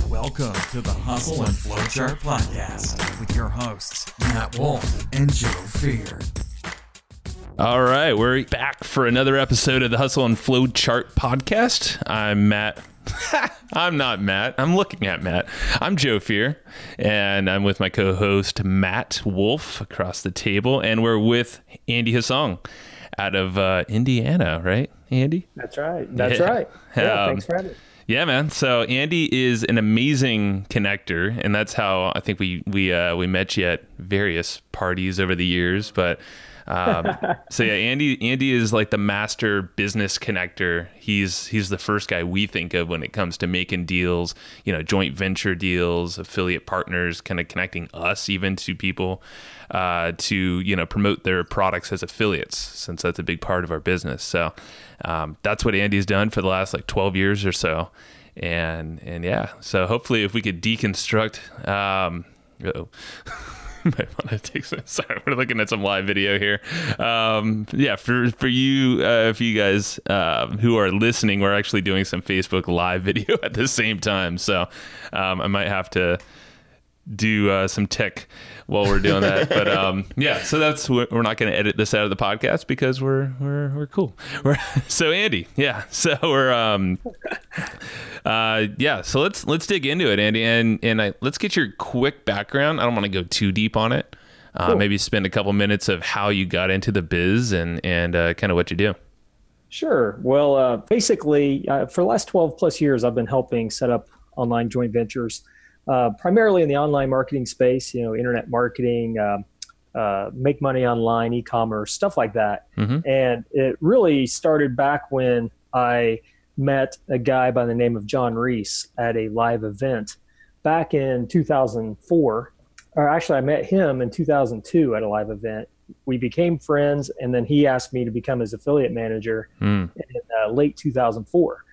Welcome to the Hustle and Flowchart Podcast with your hosts, Matt Wolf and Joe Fear. All right, we're back for another episode of the Hustle and Flowchart Podcast. I'm Matt. I'm not Matt. I'm looking at Matt. I'm Joe Fear, and I'm with my co-host, Matt Wolf, across the table, and we're with Andy Hussong out of Indiana, right, Andy? That's right. That's right. Yeah, thanks for having me. Yeah, man. So Andy is an amazing connector, and that's how I think we met you at various parties over the years. But so yeah, Andy is like the master business connector. He's the first guy we think of when it comes to making deals, joint venture deals, affiliate partners, kind of connecting us even to people to promote their products as affiliates, since that's a big part of our business. So that's what Andy's done for the last 12 years or so. And yeah, so hopefully if we could deconstruct, might want to take some, sorry, we're looking at some live video here. Yeah, for you, if you guys who are listening, we're actually doing some Facebook live video at the same time. So I might have to do some tech while we're doing that. But yeah, so we're not going to edit this out of the podcast because we're cool. So Andy, yeah, so we're yeah, so let's dig into it, Andy, and let's get your quick background. I don't want to go too deep on it. Cool. Maybe spend a couple minutes of how you got into the biz and kind of what you do. Sure. Well, basically, for the last 12 plus years, I've been helping set up online joint ventures, primarily in the online marketing space, internet marketing, make money online, e-commerce, stuff like that. Mm-hmm. And it really started back when I met a guy by the name of John Reese at a live event back in 2004. Or actually, I met him in 2002 at a live event. We became friends, and then he asked me to become his affiliate manager in late 2004,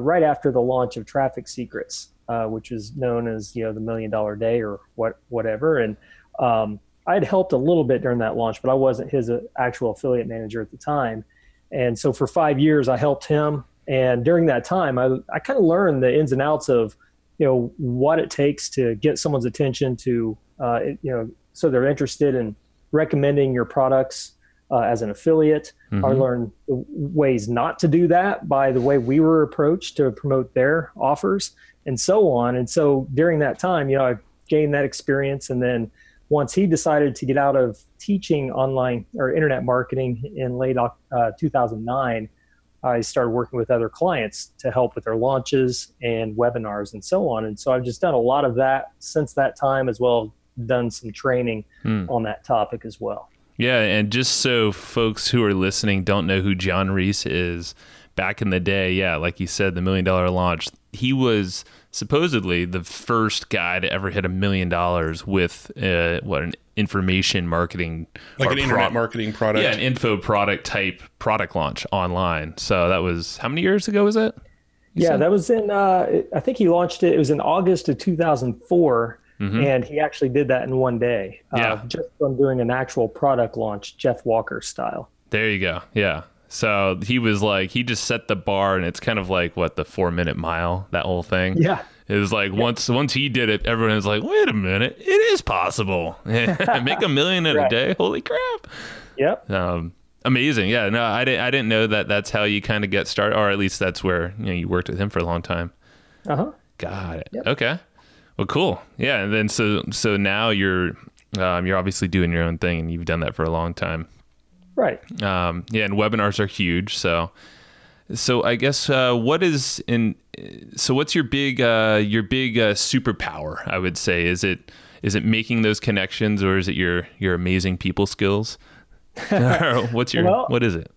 right after the launch of Traffic Secrets, which is known as the $1 Million Day or whatever. And I had helped a little bit during that launch, but I wasn't his actual affiliate manager at the time. And so for 5 years, I helped him. And during that time, I kind of learned the ins and outs of, what it takes to get someone's attention to, so they're interested in recommending your products as an affiliate. Mm-hmm. I learned ways not to do that by the way we were approached to promote their offers and so on. And so during that time, I gained that experience. And then once he decided to get out of teaching online or internet marketing in late 2009, I started working with other clients to help with their launches and webinars and so on. And so I've just done a lot of that since that time, as well as done some training on that topic as well. Yeah, and just so folks who are listening don't know who John Reese is, back in the day, yeah, like you said, the $1 million launch, he was supposedly the first guy to ever hit $1 million with an information marketing, like an internet marketing product. Yeah, an info product type product launch online. So that was, how many years ago was it? That was in, I think he launched it was in August of 2004. Mm-hmm. And he actually did that in one day, just from doing an actual product launch, Jeff Walker style. There you go. Yeah. So he was he just set the bar, and it's kind of like the 4-minute mile, that whole thing. Yeah. It was once he did it, everyone was like, wait a minute, it is possible. Make $1 million in a day. Holy crap. Yep. Amazing. Yeah. No, I didn't know that that's how you kind of get started, or at least that's where, you worked with him for a long time. Uh-huh. Got it. Yep. Okay. Well, cool. Yeah. And then, so now you're obviously doing your own thing, and you've done that for a long time. Right. Yeah, and webinars are huge. So I guess what's your big superpower? I would say is it making those connections, or is it your amazing people skills? What is it?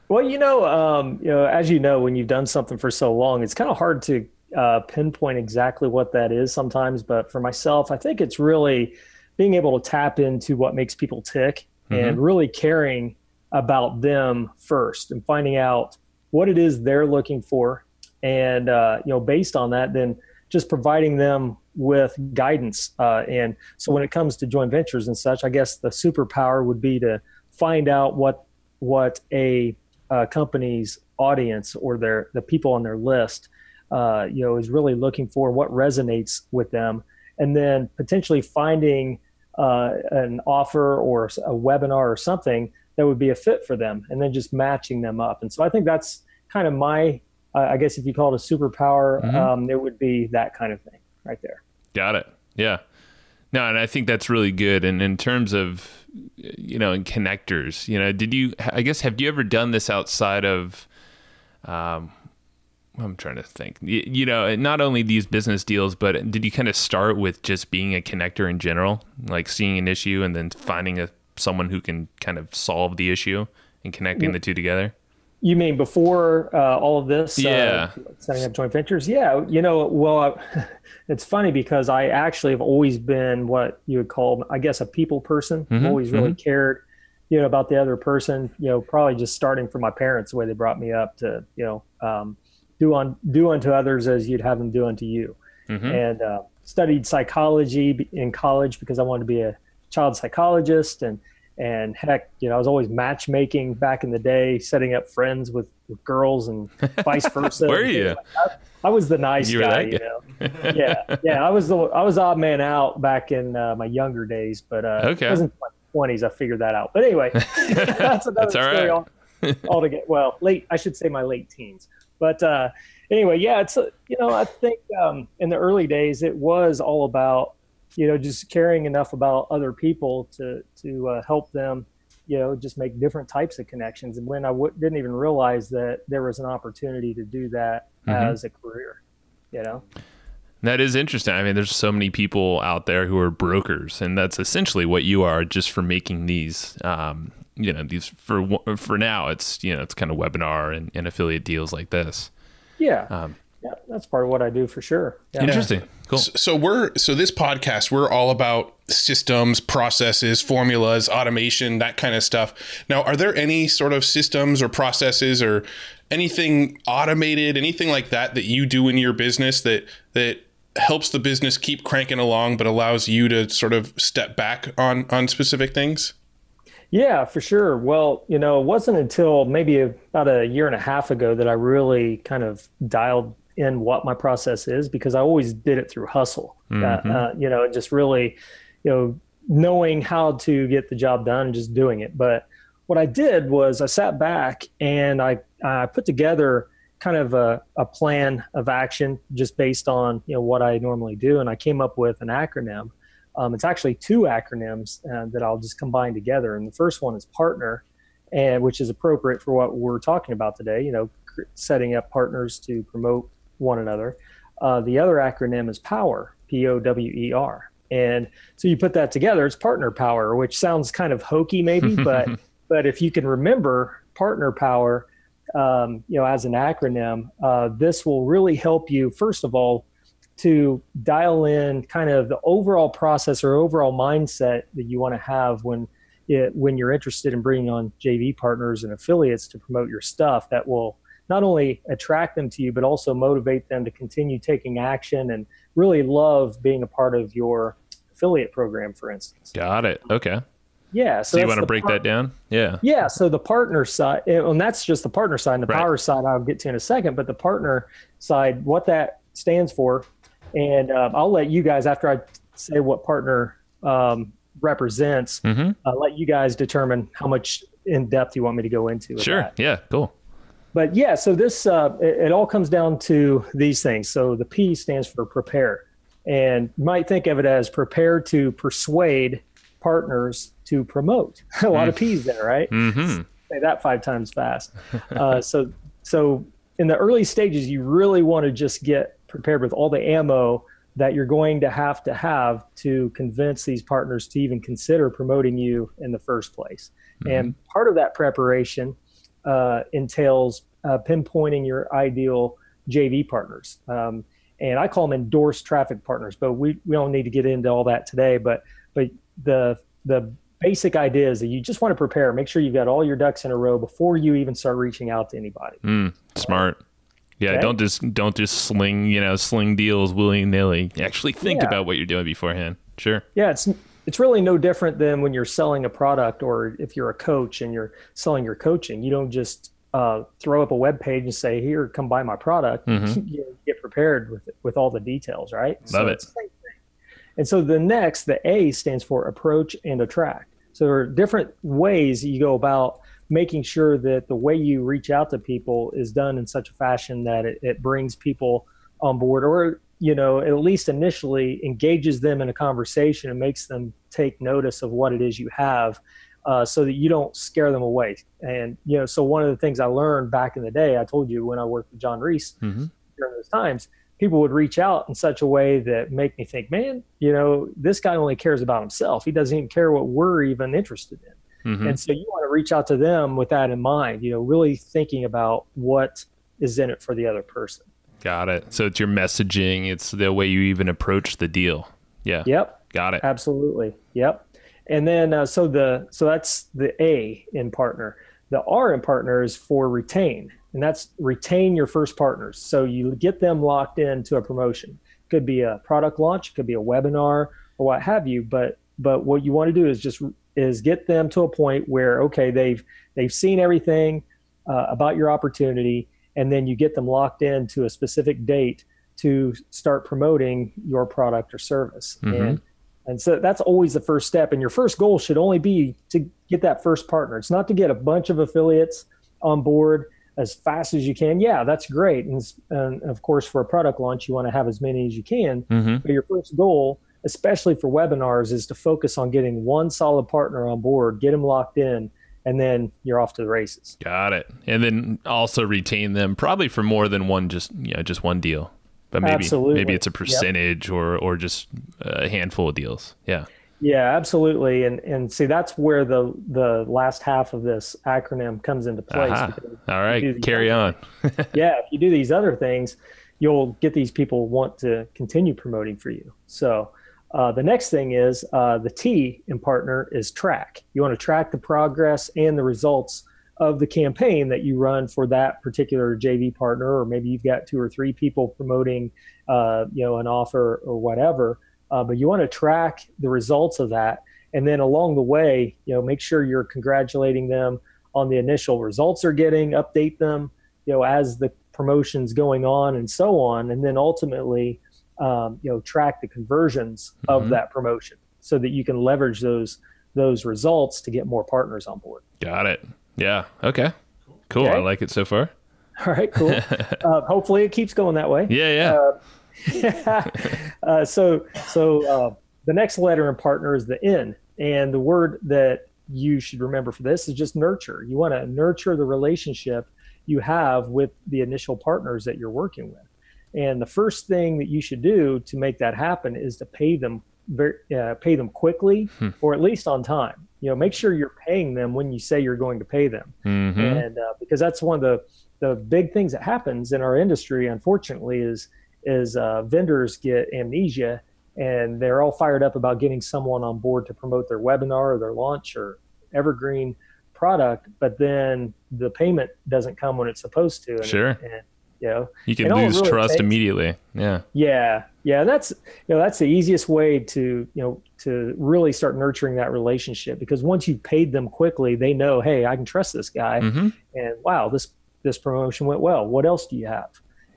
Well, as you know, when you've done something for so long, it's kind of hard to pinpoint exactly what that is sometimes. But for myself, I think it's really being able to tap into what makes people tick, mm-hmm. and really caring about them first and finding out what it is they're looking for. And, based on that, then just providing them with guidance. And so when it comes to joint ventures and such, I guess the superpower would be to find out what a company's audience or the people on their list is really looking for, what resonates with them, and then potentially finding an offer or a webinar or something that would be a fit for them, and then just matching them up. And so I think that's kind of my, I guess if you call it a superpower, it would be that kind of thing right there. Got it. Yeah. No, and I think that's really good. And in terms of, in connectors, have you ever done this outside of, I'm trying to think, not only these business deals, but did you kind of start with just being a connector in general, like seeing an issue and then finding someone who can kind of solve the issue and connecting the two together? You mean before all of this? Yeah. Setting up joint ventures? Yeah. It's funny because I actually have always been what you would call, I guess, a people person. I've always really cared, about the other person, probably just starting from my parents, the way they brought me up to, do unto others as you'd have them do unto you. And studied psychology in college because I wanted to be a child psychologist. And heck, I was always matchmaking back in the day, setting up friends with girls and vice versa. Were you? I was the nice guy, Yeah. I was odd man out back in my younger days, but it wasn't my 20s. I figured that out. But anyway, that's another story altogether. Well, I should say my late teens. But anyway, it's I think in the early days it was all about just caring enough about other people to help them, just make different types of connections. And when I didn't even realize that there was an opportunity to do that as a career, That is interesting. I mean, there's so many people out there who are brokers, and that's essentially what you are, just for making these, these for now it's, it's kind of webinar and affiliate deals like this. Yeah. Yeah, that's part of what I do for sure. Yeah. Interesting. Cool. So this podcast, we're all about systems, processes, formulas, automation, that kind of stuff. Now, are there any sort of systems or processes or anything automated, anything like that you do in your business that helps the business keep cranking along, but allows you to sort of step back on specific things? Yeah, for sure. Well, it wasn't until maybe about a year and a half ago that I really kind of dialed in what my process is, because I always did it through hustle, and just really, knowing how to get the job done and just doing it. But what I did was I sat back and I put together kind of a plan of action just based on, what I normally do. And I came up with an acronym. It's actually two acronyms that I'll just combine together. And the first one is partner, and which is appropriate for what we're talking about today, setting up partners to promote one another. The other acronym is power, POWER. And so you put that together, it's partner power, which sounds kind of hokey maybe, but if you can remember partner power, as an acronym, this will really help you, first of all, to dial in kind of the overall process or overall mindset that you want to have when you're interested in bringing on JV partners and affiliates to promote your stuff. That will not only attract them to you, but also motivate them to continue taking action and really love being a part of your affiliate program, for instance. Got it. Okay. Yeah. So you want to break that down? Yeah. Yeah. So the partner side, and that's just the partner side. And the power side I'll get to in a second, but the partner side, what that stands for, and I'll let you guys, after I say what partner represents, let you guys determine how much in depth you want me to go into. Sure. That. Yeah. Cool. But yeah, so this, it all comes down to these things. So the P stands for prepare, and you might think of it as prepare to persuade partners to promote. A lot of P's there, right? Say that 5 times fast. So in the early stages, you really want to just get prepared with all the ammo that you're going to have to convince these partners to even consider promoting you in the first place. And part of that preparation entails pinpointing your ideal JV partners. And I call them endorsed traffic partners, but we don't need to get into all that today. But the basic idea is that you just want to prepare, make sure you've got all your ducks in a row before you even start reaching out to anybody. Smart. Yeah. Okay? Don't just sling deals willy-nilly. Actually think about what you're doing beforehand. Sure. Yeah. It's really no different than when you're selling a product, or if you're a coach and you're selling your coaching. You don't just throw up a web page and say, here, come buy my product. You get prepared with all the details, right? Love it. And so the A stands for approach and attract. So there are different ways you go about making sure that the way you reach out to people is done in such a fashion that it brings people on board, or, at least initially engages them in a conversation and makes them take notice of what it is you have, so that you don't scare them away. And, so one of the things I learned back in the day, I told you when I worked with John Reese during those times, people would reach out in such a way that make me think, man, this guy only cares about himself. He doesn't even care what we're even interested in. And so you want to reach out to them with that in mind, really thinking about what is in it for the other person. Got it. So it's your messaging. It's the way you even approach the deal. Yeah. Yep. Got it. Absolutely. Yep. And then, so that's the A in partner. The R in partner is for retain, and that's retain your first partners. So you get them locked into a promotion. Could be a product launch, could be a webinar, or what have you. But what you want to do is get them to a point where, okay, they've seen everything about your opportunity, and then you get them locked into a specific date to start promoting your product or service. And so that's always the first step. And your first goal should only be to get that first partner. It's not to get a bunch of affiliates on board as fast as you can. Yeah, that's great. And of course, for a product launch, you want to have as many as you can. But your first goal, especially for webinars, is to focus on getting one solid partner on board, get them locked in, and then you're off to the races. Got it. And then also retain them probably for more than one, just one deal. But maybe it's a percentage or just a handful of deals. Yeah. Yeah, absolutely. And see, that's where the last half of this acronym comes into place. All right, carry on. Yeah, if you do these other things, you'll get these people want to continue promoting for you. So the next thing is the T in partner is track. You want to track the progress and the results of the campaign that you run for that particular JV partner, or maybe you've got 2 or 3 people promoting, an offer or whatever. But you want to track the results of that, and then along the way, make sure you're congratulating them on the initial results they're getting, update them, as the promotion's going on, and so on, and then ultimately, track the conversions of that promotion so that you can leverage those results to get more partners on board. Got it. Yeah. Okay. Cool. Okay. I like it so far. All right. Cool. Hopefully it keeps going that way. Yeah. So the next letter in partner is the N, and the word that you should remember for this is just nurture. You want to nurture the relationship you have with the initial partners that you're working with. And the first thing that you should do to make that happen is to pay them quickly, or at least on time. Make sure you're paying them when you say you're going to pay them. And because that's one of the big things that happens in our industry, unfortunately, is vendors get amnesia, and they're all fired up about getting someone on board to promote their webinar or their launch or Evergreen product, but then the payment doesn't come when it's supposed to. Sure. You can lose trust immediately. Yeah. And that's the easiest way to really start nurturing that relationship, because once you've paid them quickly, they know, hey, I can trust this guy, and wow, this promotion went well. What else do you have?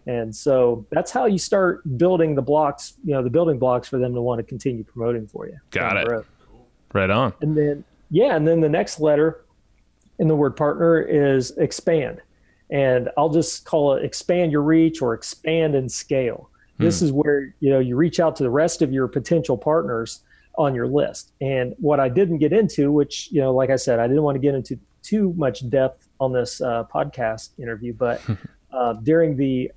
And so that's how you start building the blocks, the building blocks for them to want to continue promoting for you. Got it. Right on. And then the next letter in the word partner is expand. And I'll just call it expand your reach, or expand and scale. This is where, you reach out to the rest of your potential partners on your list. And what I didn't get into, which, like I said, I didn't want to get into too much depth on this podcast interview, but during the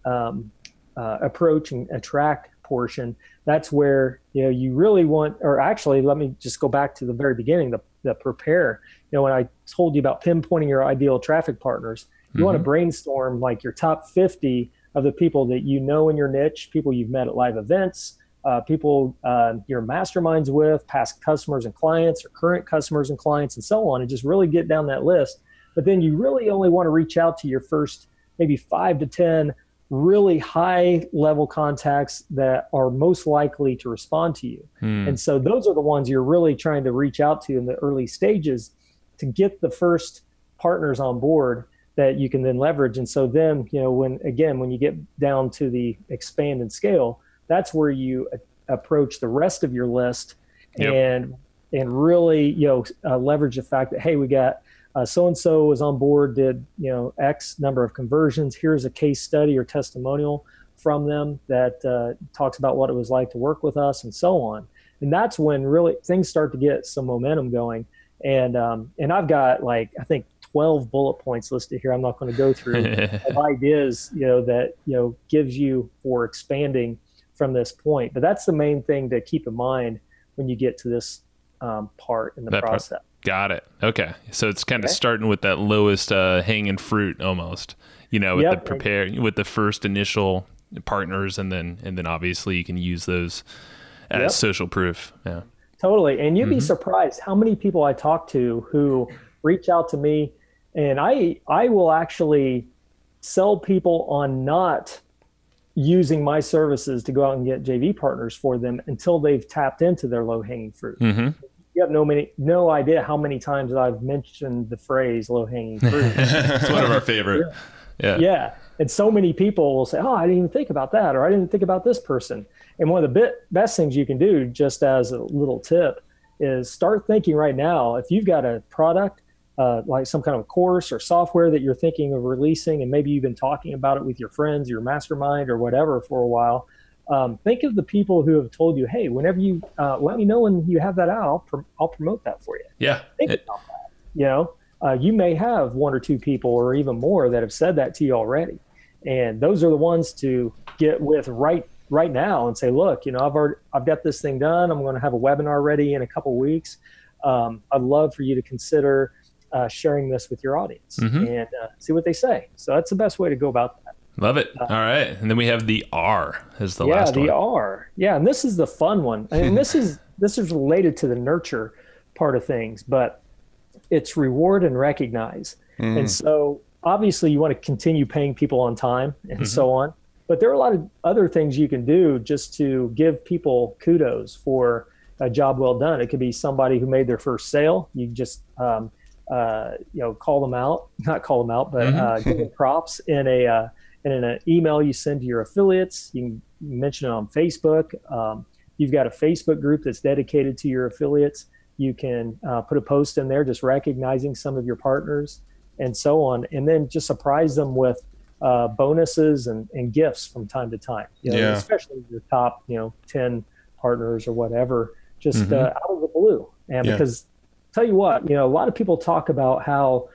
approach and attract portion, that's where, you really want, or actually, let me just go back to the very beginning, the prepare. When I told you about pinpointing your ideal traffic partners, you want to brainstorm like your top 50 of the people that you know in your niche, people you've met at live events, people you're masterminds with, past customers and clients, or current customers and clients, and so on, and just really get down that list. But then you really only want to reach out to your first maybe 5 to 10 really high level contacts that are most likely to respond to you. And so those are the ones you're really trying to reach out to in the early stages to get the first partners on board that you can then leverage. And so then, when you get down to the expand and scale, that's where you approach the rest of your list and really, leverage the fact that, hey, we got so-and-so was on board, did, X number of conversions. Here's a case study or testimonial from them that talks about what it was like to work with us and so on. And that's when really things start to get some momentum going. And I've got I think 12 bullet points listed here. I'm not going to go through of ideas, that, gives you for expanding from this point. But that's the main thing to keep in mind when you get to this part in the process. Got it. Okay. So it's kind of starting with that lowest hanging fruit almost, with the first initial partners, and then obviously you can use those as social proof. Yeah. Totally. And you'd be surprised how many people I talk to who reach out to me, and I will actually sell people on not using my services to go out and get JV partners for them until they've tapped into their low hanging fruit. Mm-hmm. You have no idea how many times I've mentioned the phrase low hanging fruit. It's one of our favorite. Yeah. And so many people will say, oh, I didn't even think about that, or I didn't think about this person. And one of the best things you can do, just as a little tip, is start thinking right now. If you've got a product, like some kind of course or software that you're thinking of releasing, and maybe you've been talking about it with your friends, your mastermind or whatever for a while, think of the people who have told you, hey, whenever you let me know when you have that out, I'll promote that for you. Yeah. Think about that. You may have one or two people or even more that have said that to you already. And those are the ones to get with right now and say, look, I've got this thing done. I'm going to have a webinar ready in a couple of weeks. I'd love for you to consider sharing this with your audience and see what they say. So that's the best way to go about that. Love it. All right. And then we have the R as the last one. Yeah, the R. Yeah. And this is the fun one. And this is related to the nurture part of things, but it's reward and recognize. And so obviously you want to continue paying people on time and so on, but there are a lot of other things you can do just to give people kudos for a job well done. It could be somebody who made their first sale. You just, call them out, not call them out, but give them props in an email you send to your affiliates. You can mention it on Facebook. You've got a Facebook group that's dedicated to your affiliates. You can put a post in there just recognizing some of your partners and so on, and then just surprise them with bonuses and gifts from time to time. Especially your top 10 partners or whatever, just out of the blue. And because tell you what, a lot of people talk about how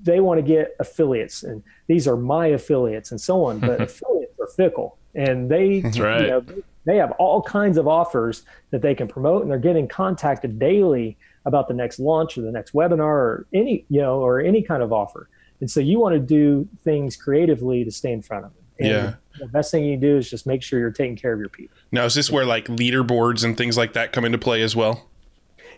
they want to get affiliates, and these are my affiliates and so on, but affiliates are fickle, and they they have all kinds of offers that they can promote, and they're getting contacted daily about the next launch or the next webinar or any kind of offer. And so you want to do things creatively to stay in front of them. And the best thing you do is just make sure you're taking care of your people. Now, is this where leaderboards and things like that come into play as well?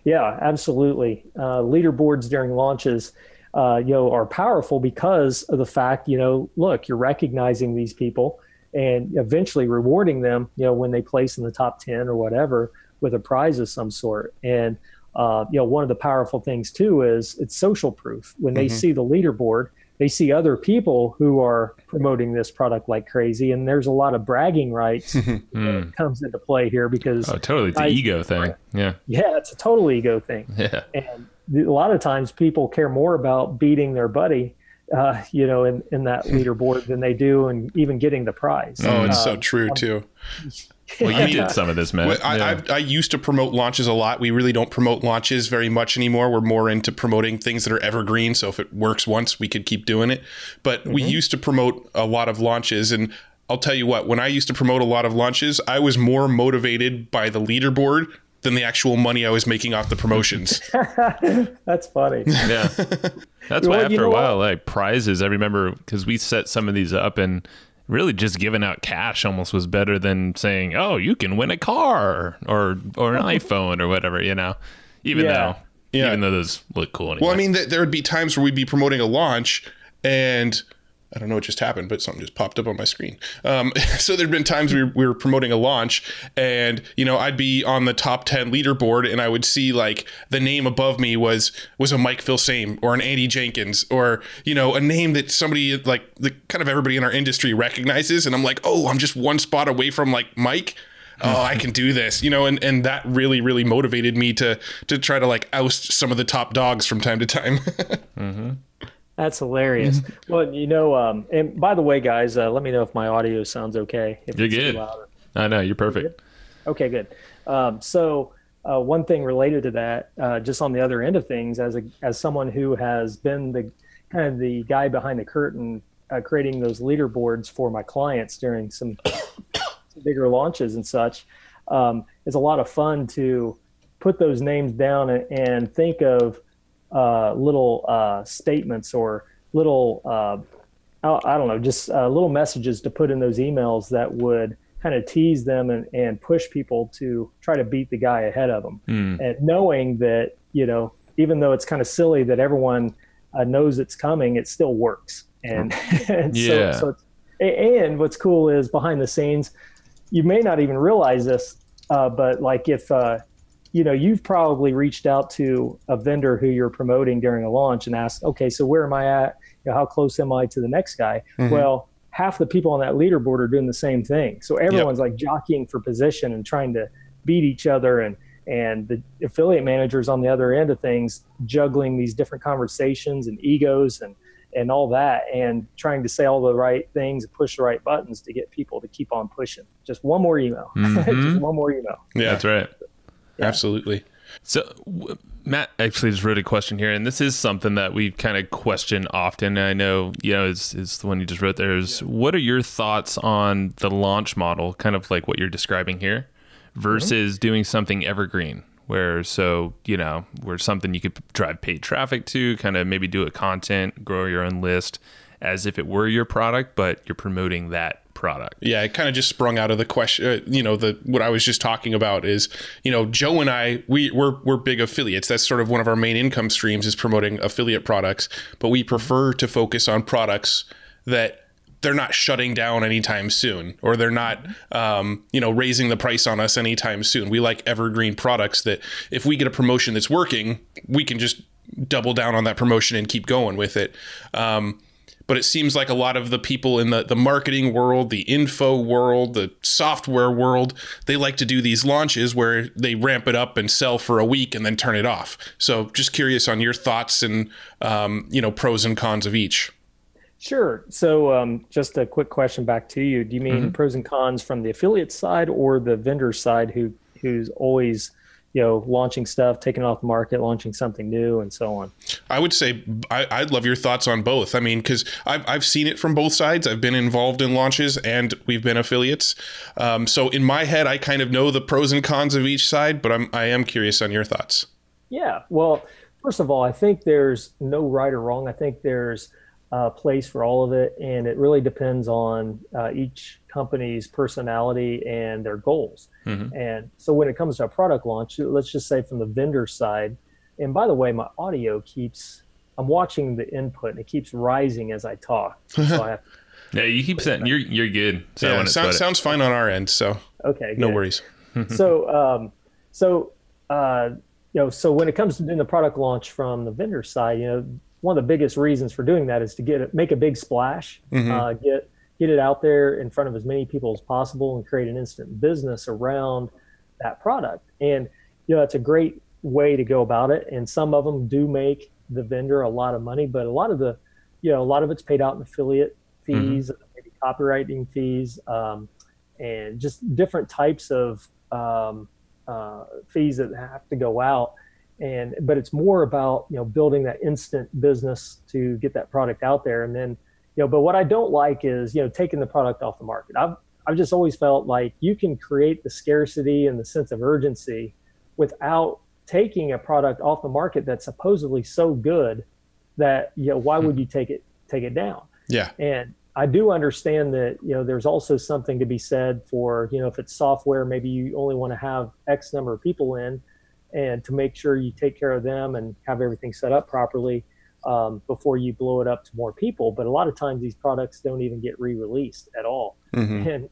Yeah, absolutely. Leaderboards during launches, are powerful because of the fact, look, you're recognizing these people and eventually rewarding them, when they place in the top 10 or whatever with a prize of some sort. And, one of the powerful things too is it's social proof. When they see the leaderboard, they see other people who are promoting this product like crazy. And there's a lot of bragging rights that comes into play here because totally. It's an ego thing. Yeah. Yeah. It's a total ego thing. Yeah. And a lot of times people care more about beating their buddy, in that leaderboard than they do and even getting the prize. Oh, it's so true too. Well, you did some of this, man. I used to promote launches a lot. We really don't promote launches very much anymore. We're more into promoting things that are evergreen. So if it works once, we could keep doing it. But we used to promote a lot of launches. And I'll tell you what, when I used to promote a lot of launches, I was more motivated by the leaderboard than the actual money I was making off the promotions. That's funny. Yeah. That's why after a while, prizes, I remember, because we set some of these up, and really just giving out cash almost was better than saying, oh, you can win a car or an iPhone or whatever, even though those look cool anyway. Well, I mean, there would be times where we'd be promoting a launch and I don't know what just happened, but something just popped up on my screen. So there'd been times we were promoting a launch, and I'd be on the top 10 leaderboard, and I would see like the name above me was a Mike Filsame or an Andy Jenkins, or a name that somebody like the kind of everybody in our industry recognizes, and I'm like, oh, I'm just one spot away from like Mike. Oh, I can do this, and that really, really motivated me to try to like oust some of the top dogs from time to time. Mm-hmm. That's hilarious. Well, and by the way, guys, let me know if my audio sounds okay. If You're it's good. too loud. I know, you're perfect. Okay, good. So one thing related to that, just on the other end of things, as someone who has been the guy behind the curtain, creating those leaderboards for my clients during some bigger launches and such, it's a lot of fun to put those names down and think of little statements or little I don't know, just little messages to put in those emails that would kind of tease them and push people to try to beat the guy ahead of them. And knowing that, even though it's kind of silly that everyone knows it's coming, it still works. And, and what's cool is behind the scenes, you may not even realize this, but like if, you've probably reached out to a vendor who you're promoting during a launch and asked, okay, so where am I at? How close am I to the next guy? Mm-hmm. Well, half the people on that leaderboard are doing the same thing. So everyone's like jockeying for position and trying to beat each other. And the affiliate managers on the other end of things, juggling these different conversations and egos and all that, and trying to say all the right things and push the right buttons to get people to keep on pushing. Just one more email. Mm-hmm. Just one more email. Yeah, that's right. Yeah. Absolutely. So Matt actually just wrote a question here, and this is something that we kind of question often. And I know, is the one you just wrote there is, what are your thoughts on the launch model, kind of like what you're describing here, versus doing something evergreen, where something you could drive paid traffic to, kind of maybe do a content, grow your own list as if it were your product, but you're promoting that product. Yeah, it kind of just sprung out of the question. What I was just talking about is, Joe and I, we're big affiliates. That's sort of one of our main income streams, is promoting affiliate products. But we prefer to focus on products that they're not shutting down anytime soon, or they're not, raising the price on us anytime soon. We like evergreen products that if we get a promotion that's working, we can just double down on that promotion and keep going with it. But it seems like a lot of the people in the marketing world, the info world, the software world, they like to do these launches where they ramp it up and sell for a week and then turn it off. So just curious on your thoughts and, pros and cons of each. Sure. So just a quick question back to you. Do you mean pros and cons from the affiliate side or the vendor side who's always launching stuff, taking it off the market, launching something new, and so on? I would say I'd love your thoughts on both. I mean, because I've seen it from both sides. I've been involved in launches and we've been affiliates. So in my head, I kind of know the pros and cons of each side, but I am curious on your thoughts. Yeah. Well, first of all, I think there's no right or wrong. I think there's a place for all of it, and it really depends on each company's personality and their goals. And so when it comes to a product launch, let's just say from the vendor side, and by the way, my audio I'm watching the input and it keeps rising as I talk. So I have yeah, you keep saying you're good. So yeah, sounds fine on our end. So okay, no good. worries. So when it comes to doing the product launch from the vendor side, one of the biggest reasons for doing that is to make a big splash, get it out there in front of as many people as possible and create an instant business around that product. And, that's a great way to go about it. And some of them do make the vendor a lot of money, but a lot of it's paid out in affiliate fees, maybe copywriting fees, and just different types of fees that have to go out. But it's more about, building that instant business to get that product out there. And then, but what I don't like is, taking the product off the market. I've just always felt like you can create the scarcity and the sense of urgency without taking a product off the market that's supposedly so good that, why would you take it down? Yeah. And I do understand that, there's also something to be said for, if it's software, maybe you only want to have X number of people in, and to make sure you take care of them and have everything set up properly. before you blow it up to more people. But a lot of times these products don't even get re-released at all, and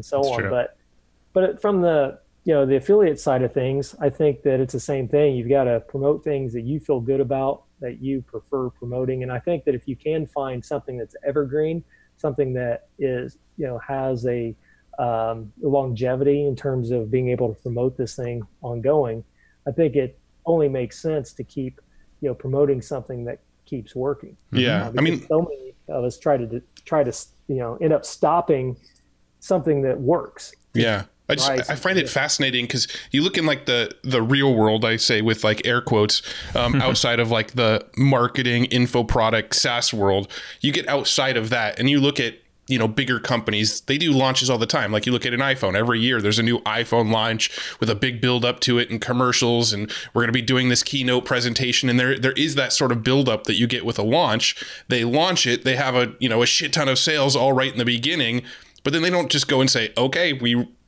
so That's on. true. But from the the affiliate side of things, I think that it's the same thing. You've got to promote things that you feel good about, that you prefer promoting. And I think that if you can find something that's evergreen, something that is, has a longevity in terms of being able to promote this thing ongoing, I think it only makes sense to keep, promoting something that keeps working. Yeah. I mean, so many of us try to end up stopping something that works. Yeah. I find it fascinating because you look in like the real world, I say with like air quotes, outside of like the marketing, info product, SaaS world, you get outside of that and you look at, bigger companies, they do launches all the time. Like you look at an iPhone, every year there's a new iPhone launch with a big build up to it and commercials. And we're going to be doing this keynote presentation. And there is that sort of build up that you get with a launch. They launch it, they have a shit ton of sales all right in the beginning, but then they don't just go and say, okay,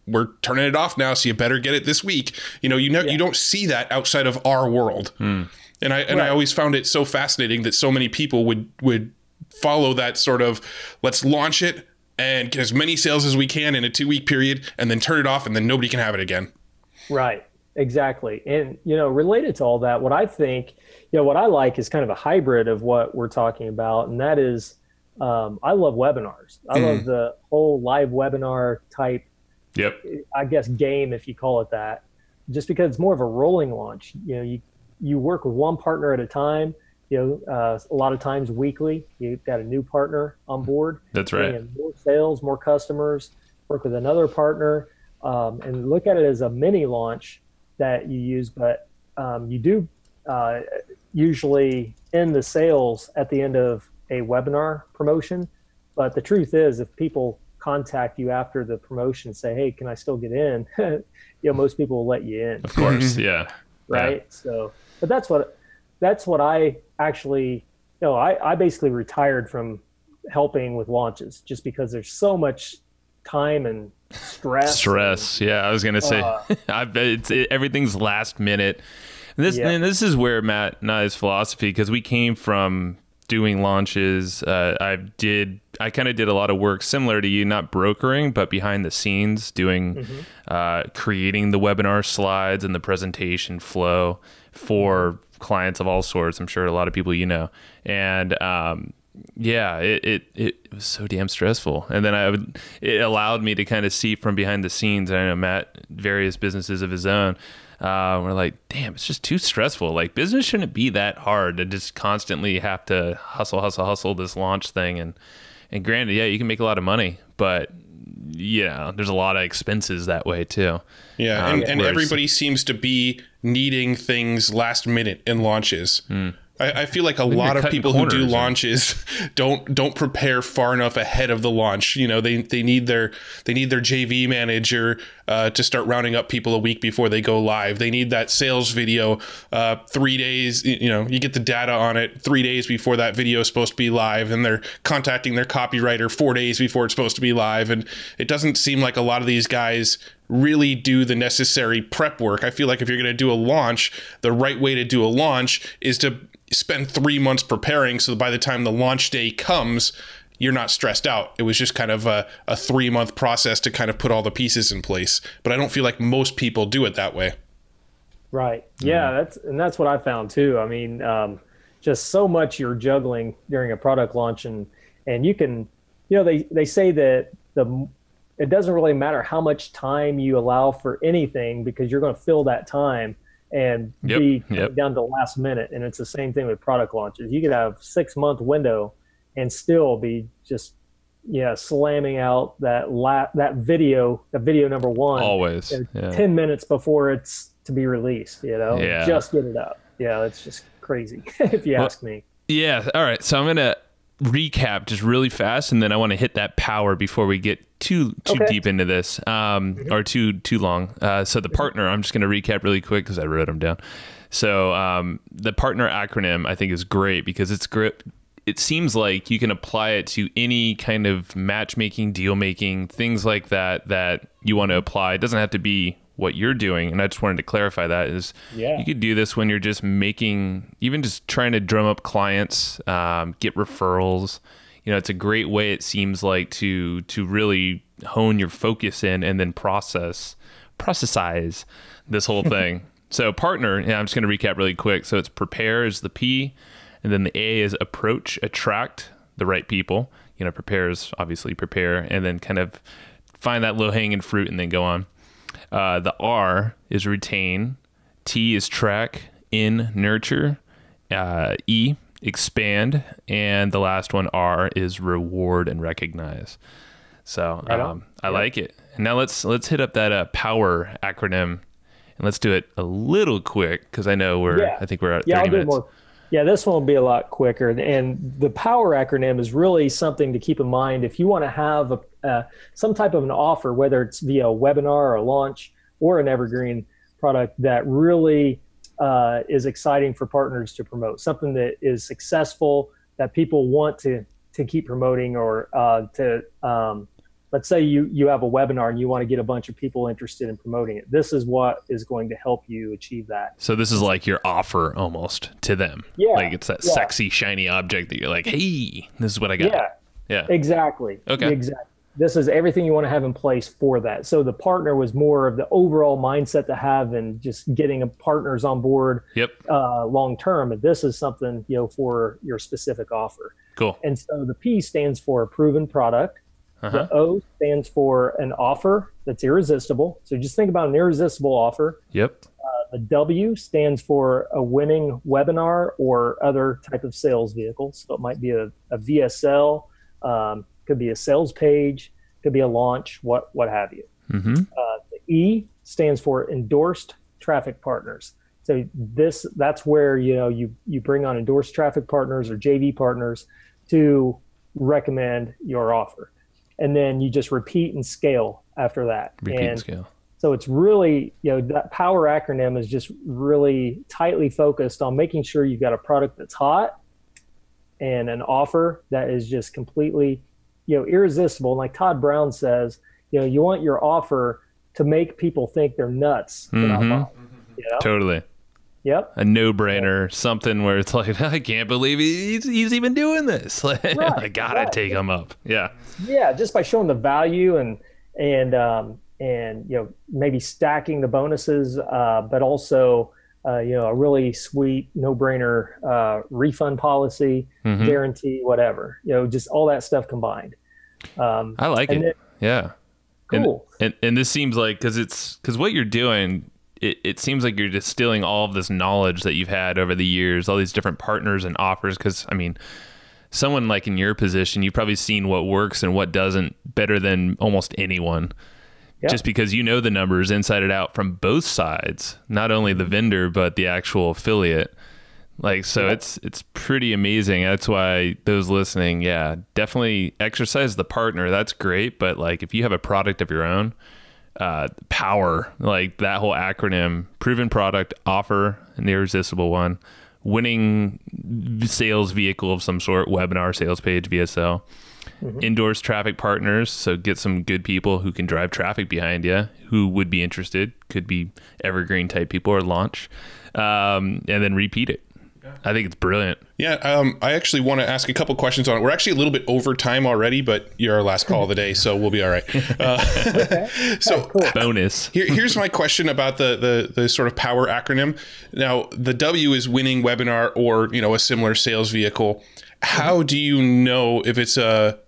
we're turning it off now, so you better get it this week. You don't see that outside of our world. And I always found it so fascinating that so many people would follow that sort of, let's launch it and get as many sales as we can in a 2-week period and then turn it off and then nobody can have it again. Right. Exactly. And, related to all that, what I think, what I like is kind of a hybrid of what we're talking about. And that is, I love webinars. I love the whole live webinar type, I guess, game, if you call it that, just because it's more of a rolling launch. You work with one partner at a time, a lot of times weekly, you've got a new partner on board. That's right. And more sales, more customers, work with another partner, and look at it as a mini launch that you use. But you do usually end the sales at the end of a webinar promotion. But the truth is, if people contact you after the promotion, say, hey, can I still get in? Most people will let you in. Of course. Yeah. Right. Yeah. So, but that's what I actually, I basically retired from helping with launches just because there's so much time and stress. Yeah. I was going to say, I bet everything's last minute. And this is where Matt and I's philosophy, because we came from doing launches. I kind of did a lot of work similar to you, not brokering, but behind the scenes doing, creating the webinar slides and the presentation flow for clients of all sorts. I'm sure a lot of people, and, it was so damn stressful. And then it allowed me to kind of see from behind the scenes. I know Matt, various businesses of his own, we're like, damn, it's just too stressful. Like, business shouldn't be that hard to just constantly have to hustle this launch thing. And granted, yeah, you can make a lot of money, but there's a lot of expenses that way too. Yeah. And everybody seems to be needing things last minute in launches. I feel like a lot of people who do launches don't prepare far enough ahead of the launch. They need their JV manager to start rounding up people a week before they go live. They need that sales video 3 days. You get the data on it 3 days before that video is supposed to be live, and they're contacting their copywriter 4 days before it's supposed to be live. And it doesn't seem like a lot of these guys really do the necessary prep work. I feel like if you're going to do a launch, the right way to do a launch is to spend 3 months preparing, so by the time the launch day comes, you're not stressed out. It was just kind of a 3-month process to kind of put all the pieces in place. But I don't feel like most people do it that way. Right. Yeah, that's what I found too. I mean, just so much you're juggling during a product launch, and you can, they say that it doesn't really matter how much time you allow for anything, because you're going to fill that time and be down to the last minute. And it's the same thing with product launches. You could have 6-month window and still be just slamming out that video number one always 10 minutes before it's to be released. Just get it up. It's just crazy if you ask me. All right, so I'm gonna recap just really fast, and then I want to hit that power before we get too deep into this, or too long. So the partner, I'm just going to recap really quick because I wrote them down. So the partner acronym I think is great because it seems like you can apply it to any kind of matchmaking, deal making, things like that you want to apply. It doesn't have to be what you're doing. And I just wanted to clarify that is you could do this when you're just even just trying to drum up clients, get referrals. It's a great way, it seems like, to really hone your focus in and then processize this whole thing. So partner, I'm just going to recap really quick. So it's prepare is the P, and then the A is approach, attract the right people. Prepare is obviously prepare, and then kind of find that low hanging fruit and then go on. The R is retain, T is track, N nurture, E expand, and the last one, R, is reward and recognize. So I like it. And now let's hit up that POWER acronym, and let's do it a little quick because I know I think we're at 30 minutes. Yeah, this one will be a lot quicker. And the POWER acronym is really something to keep in mind if you want to have some type of an offer, whether it's via a webinar or a launch or an Evergreen product that really is exciting for partners to promote, something that is successful, that people want to keep promoting, or let's say you have a webinar and you want to get a bunch of people interested in promoting it. This is what is going to help you achieve that. So this is like your offer almost to them. Yeah. Like it's that sexy, shiny object that you're like, hey, this is what I got. Yeah. Exactly. Okay. Exactly. This is everything you want to have in place for that. So the partner was more of the overall mindset to have and just getting partners on board long term. And this is something, for your specific offer. Cool. And so the P stands for a proven product. The O stands for an offer that's irresistible. So just think about an irresistible offer. Yep. The W stands for a winning webinar or other type of sales vehicle. So it might be a VSL, could be a sales page, could be a launch, what have you. The E stands for endorsed traffic partners. So that's where you bring on endorsed traffic partners or JV partners to recommend your offer. And then you just repeat and scale after that. Repeat and scale. So it's really, that POWER acronym is just really tightly focused on making sure you've got a product that's hot and an offer that is just completely, irresistible. And like Todd Brown says, you want your offer to make people think they're nuts for not buying. Totally. Yep. A no-brainer, something where it's like, I can't believe he's even doing this. I gotta take him up. Yeah. Yeah, just by showing the value and maybe stacking the bonuses, but also a really sweet no-brainer refund policy, guarantee, whatever. Just all that stuff combined. I like it. Yeah. Cool. And this seems like because what you're doing. It seems like you're distilling all of this knowledge that you've had over the years, all these different partners and offers. Because, someone like in your position, you've probably seen what works and what doesn't better than almost anyone. Yep. Just because you know the numbers inside and out from both sides, not only the vendor, but the actual affiliate. It's pretty amazing. That's why those listening, definitely exercise the partner. That's great. But if you have a product of your own, POWER, that whole acronym, proven product, offer, an irresistible one, winning sales vehicle of some sort, webinar, sales page, VSL, endorsed traffic partners. So get some good people who can drive traffic behind you, who would be interested, could be Evergreen type people or launch, and then repeat it. I think it's brilliant. Yeah, I actually want to ask a couple questions on it. We're actually a little bit over time already, but you're our last call of the day, so we'll be all right. So cool. Bonus. Here's my question about the sort of POWER acronym. Now, the W is winning webinar or a similar sales vehicle. How do you know if it's a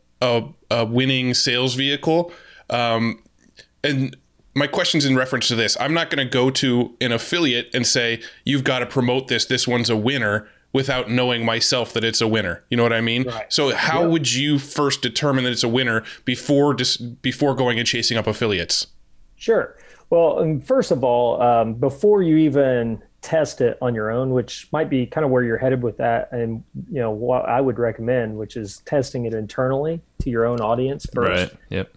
winning sales vehicle? And my question's in reference to this. I'm not going to go to an affiliate and say, you've got to promote this. This one's a winner without knowing myself that it's a winner. You know what I mean? Right. So how would you first determine that it's a winner before going and chasing up affiliates? Sure. Well, first of all, before you even test it on your own, which might be kind of where you're headed with that, and what I would recommend, which is testing it internally to your own audience first, right? Yep.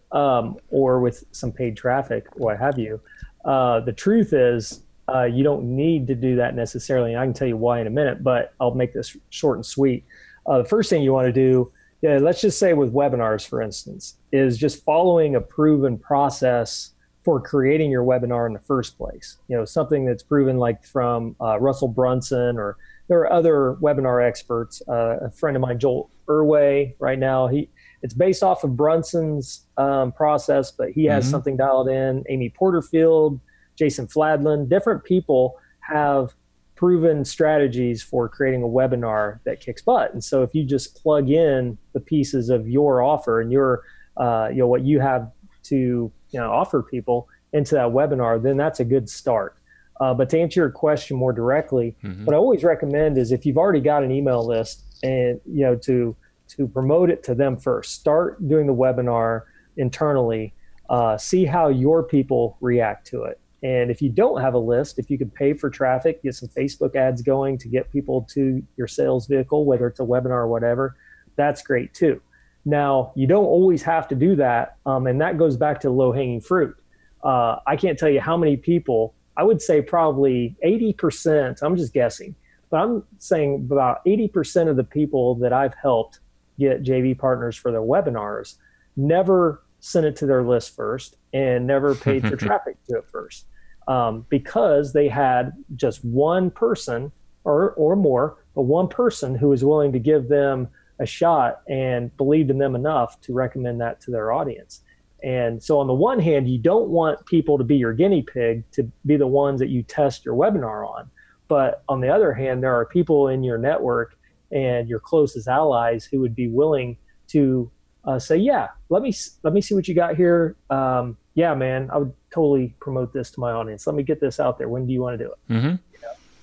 Or with some paid traffic, what have you. The truth is, you don't need to do that necessarily, and I can tell you why in a minute, but I'll make this short and sweet. The first thing you want to do, let's just say with webinars, for instance, is just following a proven process for creating your webinar in the first place. Something that's proven, like from Russell Brunson, or there are other webinar experts. A friend of mine, Joel Irway, right now, it's based off of Brunson's process, but he has something dialed in. Amy Porterfield, Jason Fladlin, different people have proven strategies for creating a webinar that kicks butt. And so if you just plug in the pieces of your offer and your what you have to offer people into that webinar, then that's a good start. But to answer your question more directly, what I always recommend is, if you've already got an email list, and to promote it to them first. Start doing the webinar internally. See how your people react to it. And if you don't have a list, if you could pay for traffic, get some Facebook ads going to get people to your sales vehicle, whether it's a webinar or whatever, that's great too. Now, you don't always have to do that, and that goes back to low-hanging fruit. I can't tell you how many people, I would say probably 80%, I'm just guessing, but I'm saying about 80% of the people that I've helped get JV partners for their webinars never sent it to their list first and never paid for traffic to it first, because they had just one person or more, but one person who was willing to give them a shot and believed in them enough to recommend that to their audience. And so on the one hand, you don't want people to be your guinea pig, to be the ones that you test your webinar on. But on the other hand, there are people in your network and your closest allies who would be willing to say, yeah, let me see what you got here. Yeah, man, I would totally promote this to my audience. Let me get this out there. When do you want to do it?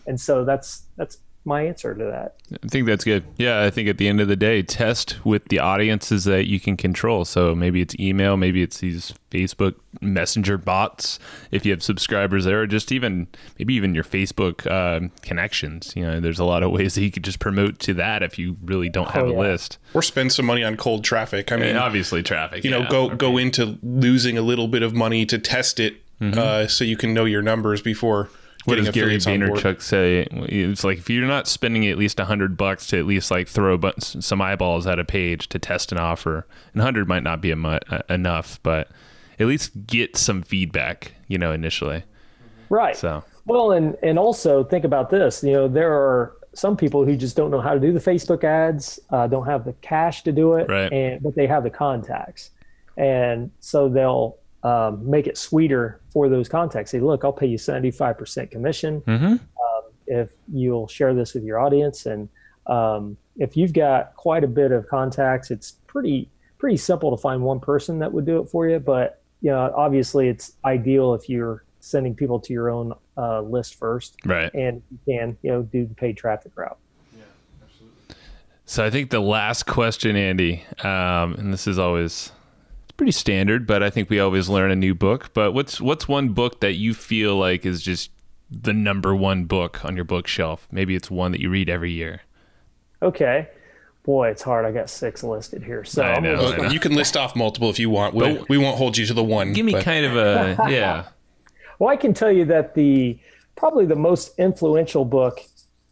And so that's my answer to that. I think that's good. Yeah, I think at the end of the day, test with the audiences that you can control. So maybe it's email, maybe it's these Facebook Messenger bots, if you have subscribers there, or just maybe even your Facebook connections. There's a lot of ways that you could just promote to that if you really don't have a list. Or spend some money on cold traffic. I mean, obviously traffic. Go into losing a little bit of money to test it, so you can know your numbers before. What does Gary Vaynerchuk say? It's like, if you're not spending at least $100 to at least like throw some eyeballs at a page to test an offer, and 100 might not be enough, but at least get some feedback, initially. Right. So, well, and also think about this. There are some people who just don't know how to do the Facebook ads, don't have the cash to do it, right. But they have the contacts, and so they'll make it sweeter for those contacts. Say, look, I'll pay you 75% commission if you'll share this with your audience. And if you've got quite a bit of contacts, it's pretty simple to find one person that would do it for you. But obviously, it's ideal if you're sending people to your own list first, right? And you can do the paid traffic route. Yeah, absolutely. So I think the last question, Andy, and this is always pretty standard, but I think we always learn a new book. But what's one book that you feel like is just the number one book on your bookshelf? Maybe it's one that you read every year. Okay. Boy, it's hard. I got 6 listed here. So I know. You can list off multiple if you want. We won't hold you to the one. Give me kind of a, yeah. Well, I can tell you that probably the most influential book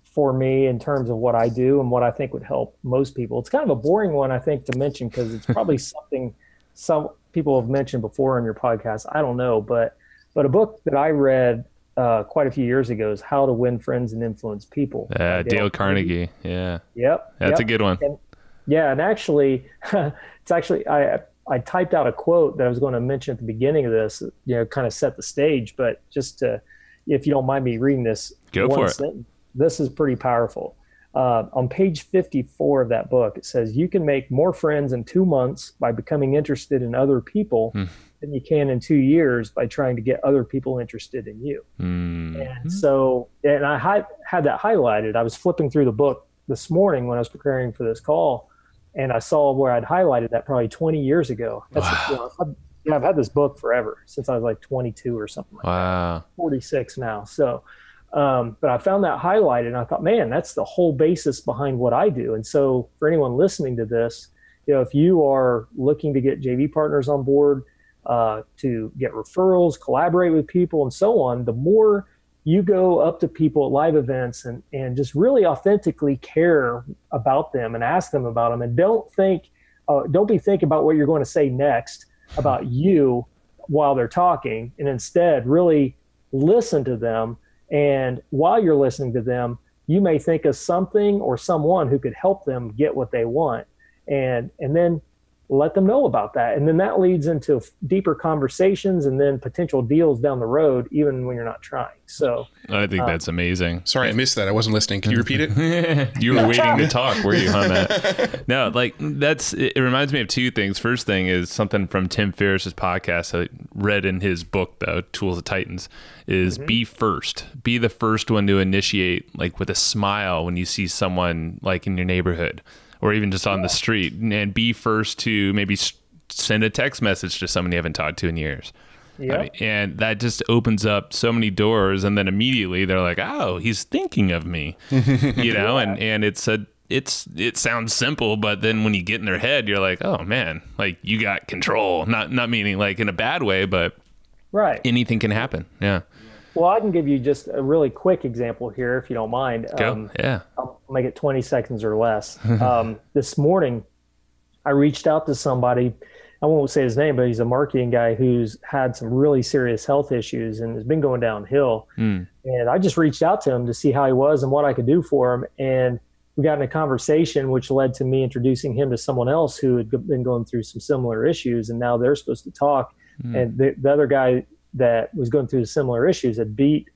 for me in terms of what I do and what I think would help most people. It's kind of a boring one, I think, to mention, because it's probably something some people have mentioned before on your podcast. I don't know, but a book that I read quite a few years ago is How to Win Friends and Influence People. Dale Carnegie. Yeah. Yep. That's a good one. And actually, I typed out a quote that I was going to mention at the beginning of this, kind of set the stage, but just if you don't mind me reading this. Go for it. This is pretty powerful. On page 54 of that book, it says, you can make more friends in 2 months by becoming interested in other people than you can in 2 years by trying to get other people interested in you. And so, and I had that highlighted. I was flipping through the book this morning when I was preparing for this call, and I saw where I'd highlighted that probably 20 years ago. I've had this book forever, since I was like 22 or something like that. 46 now. So, but I found that highlighted, and I thought, man, that's the whole basis behind what I do. And so for anyone listening to this, if you are looking to get JV partners on board, to get referrals, collaborate with people, and so on, the more you go up to people at live events and just really authentically care about them and ask them about them, and don't be thinking about what you're going to say next about you. while they're talking, and instead really listen to them. And while you're listening to them, you may think of something or someone who could help them get what they want, and then let them know about that. And then that leads into deeper conversations and then potential deals down the road, even when you're not trying. So I think that's amazing. Sorry, I missed that. I wasn't listening. Can you repeat it? You were waiting to talk, were you, on that? No, like it reminds me of two things. First thing is something from Tim Ferriss's podcast I read in his book, though, Tools of Titans, is be first. Be the first one to initiate, like with a smile when you see someone like in your neighborhood or even just on the street, and be first to maybe send a text message to someone you haven't talked to in years. Yeah. I mean, and that just opens up so many doors, and then immediately they're like, oh, he's thinking of me, you know, and it sounds simple, but then when you get in their head, you're like, oh man, like you got control, not meaning like in a bad way, but anything can happen. Yeah. Well, I can give you just a really quick example here, if you don't mind. Go. Yeah. I'll make it 20 seconds or less. This morning, I reached out to somebody. I won't say his name, but he's a marketing guy who's had some really serious health issues and has been going downhill. And I just reached out to him to see how he was and what I could do for him. And we got in a conversation, which led to me introducing him to someone else who had been going through some similar issues. And now they're supposed to talk. And the other guy that was going through similar issues had beat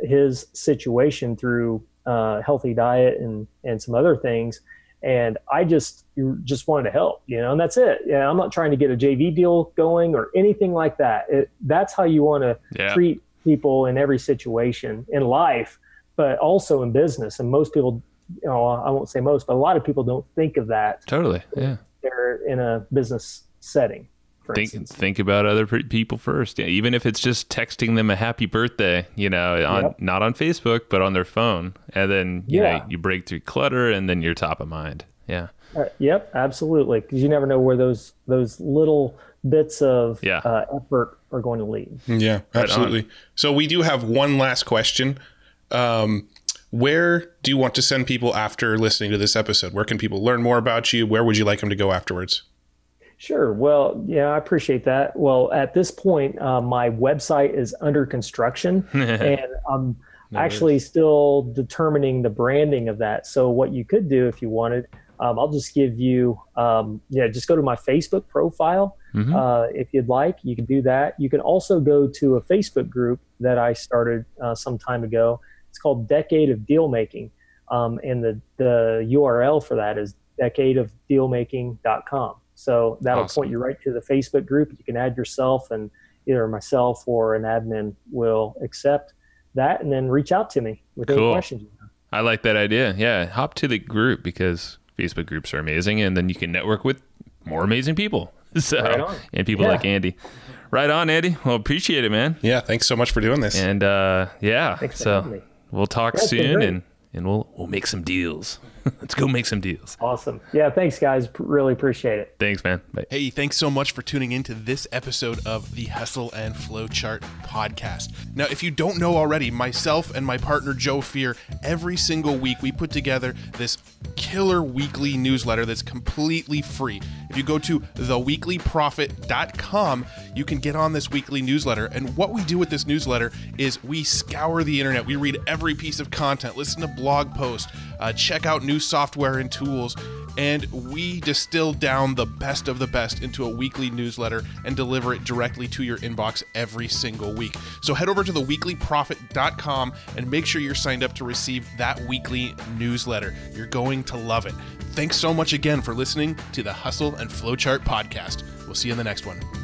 his situation through healthy diet and some other things. And I just wanted to help, you know, and that's it. Yeah, I'm not trying to get a JV deal going or anything like that. That's how you want to treat people in every situation in life, but also in business. And most people, you know, I won't say most, but a lot of people don't think of that. Totally. Yeah. They're in a business setting. Think about other people first. Yeah, even if it's just texting them a happy birthday, you know, not on Facebook, but on their phone. And then, you know, you break through clutter and then you're top of mind. Yeah. Yep, absolutely. Because you never know where those little bits of effort are going to lead. Yeah, absolutely. So we do have one last question. Where do you want to send people after listening to this episode? Where can people learn more about you? Where would you like them to go afterwards? Sure. Well, yeah, I appreciate that. Well, at this point, my website is under construction and I'm actually still determining the branding of that. So what you could do if you wanted, I'll just give you, just go to my Facebook profile. If you'd like, you can do that. You can also go to a Facebook group that I started some time ago. It's called Decade of Deal Making. And the URL for that is decadeofdealmaking.com. So that'll point you right to the Facebook group. You can add yourself, and either myself or an admin will accept that and then reach out to me with any questions you have. I like that idea. Yeah. Hop to the group because Facebook groups are amazing, and then you can network with more amazing people. So, and people like Andy. Right on, Andy. Well, appreciate it, man. Yeah. Thanks so much for doing this. And thanks for having me. We'll talk soon and we'll make some deals. Let's go make some deals. Awesome. Yeah, thanks, guys. Really appreciate it. Thanks, man. Bye. Hey, thanks so much for tuning into this episode of the Hustle and Flowchart podcast. Now, if you don't know already, myself and my partner, Joe Fear, every single week, we put together this killer weekly newsletter that's completely free. If you go to theweeklyprofit.com, you can get on this weekly newsletter. And what we do with this newsletter is we scour the internet. We read every piece of content, listen to blog posts, check out new software and tools, and we distill down the best of the best into a weekly newsletter and deliver it directly to your inbox every single week. So head over to theweeklyprofit.com and make sure you're signed up to receive that weekly newsletter. You're going to love it. Thanks so much again for listening to the Hustle and Flowchart podcast. We'll see you in the next one.